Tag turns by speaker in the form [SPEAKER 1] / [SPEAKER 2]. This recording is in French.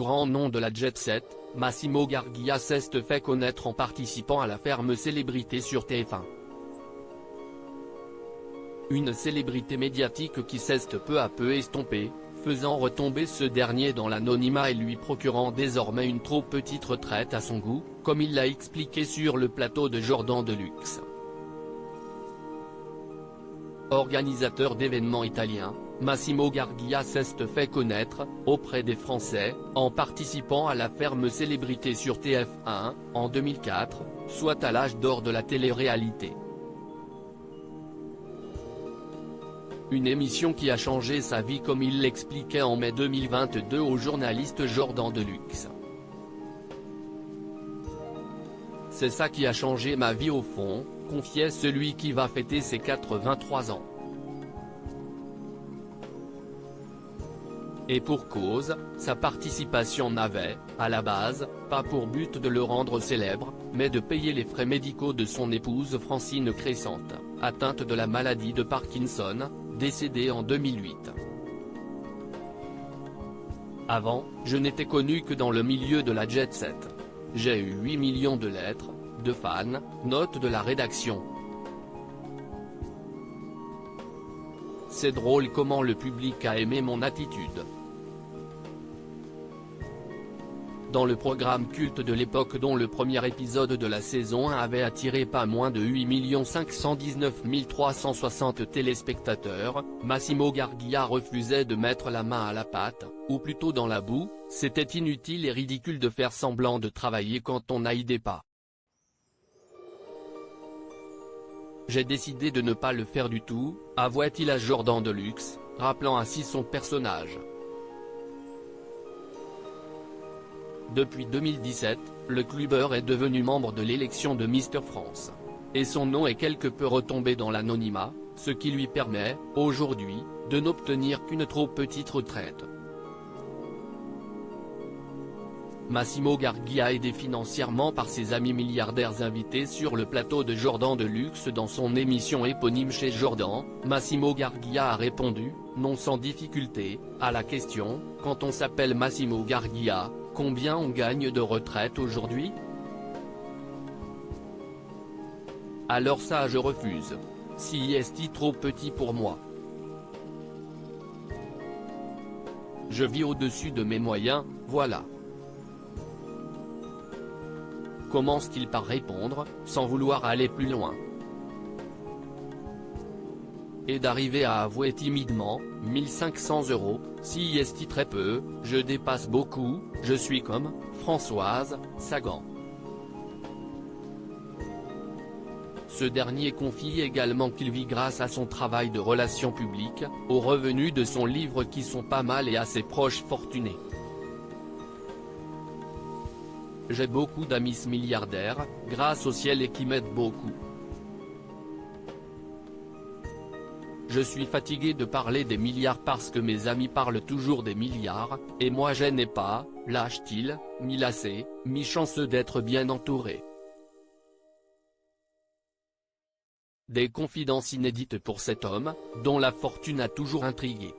[SPEAKER 1] grand nom de la jet set, Massimo Gargia s'est fait connaître en participant à la ferme célébrité sur TF1. Une célébrité médiatique qui s'est peu à peu estompée, faisant retomber ce dernier dans l'anonymat et lui procurant désormais une trop petite retraite à son goût, comme il l'a expliqué sur le plateau de Jordan Deluxe. Organisateur d'événements italiens, Massimo Gargia s'est fait connaître, auprès des Français, en participant à la ferme célébrité sur TF1, en 2004, soit à l'âge d'or de la télé-réalité. Une émission qui a changé sa vie comme il l'expliquait en mai 2022 au journaliste Jordan Deluxe. C'est ça qui a changé ma vie au fond, confiait celui qui va fêter ses 83 ans. Et pour cause, sa participation n'avait, à la base, pas pour but de le rendre célèbre, mais de payer les frais médicaux de son épouse Francine Crescente, atteinte de la maladie de Parkinson, décédée en 2008. Avant, je n'étais connu que dans le milieu de la jet set. J'ai eu 8 millions de lettres, de fans, notes de la rédaction. C'est drôle comment le public a aimé mon attitude. Dans le programme culte de l'époque dont le premier épisode de la saison 1 avait attiré pas moins de 8 519 360 téléspectateurs, Massimo Gargia refusait de mettre la main à la pâte, ou plutôt dans la boue, c'était inutile et ridicule de faire semblant de travailler quand on n'aidait pas. J'ai décidé de ne pas le faire du tout, avouait-il à Jordan Deluxe, rappelant ainsi son personnage. Depuis 2017, le clubbeur est devenu membre de l'élection de Mister France. Et son nom est quelque peu retombé dans l'anonymat, ce qui lui permet, aujourd'hui, de n'obtenir qu'une trop petite retraite. Massimo Gargia aidé financièrement par ses amis milliardaires invités sur le plateau de Jordan Deluxe dans son émission éponyme chez Jordan, Massimo Gargia a répondu, non sans difficulté, à la question « Quand on s'appelle Massimo Gargia, combien on gagne de retraite aujourd'hui ? » Alors ça je refuse. Si est trop petit pour moi. Je vis au-dessus de mes moyens, voilà. Commence-t-il par répondre, sans vouloir aller plus loin. Et d'arriver à avouer timidement, 1500 €, si est très peu, je dépasse beaucoup, je suis comme, Françoise Sagan. Ce dernier confie également qu'il vit grâce à son travail de relations publiques, aux revenus de son livre qui sont pas mal et à ses proches fortunés. J'ai beaucoup d'amis milliardaires, grâce au ciel et qui m'aident beaucoup. Je suis fatigué de parler des milliards parce que mes amis parlent toujours des milliards, et moi je n'ai pas, lâche-t-il, mi-lassé, mi-chanceux d'être bien entouré. Des confidences inédites pour cet homme, dont la fortune a toujours intrigué.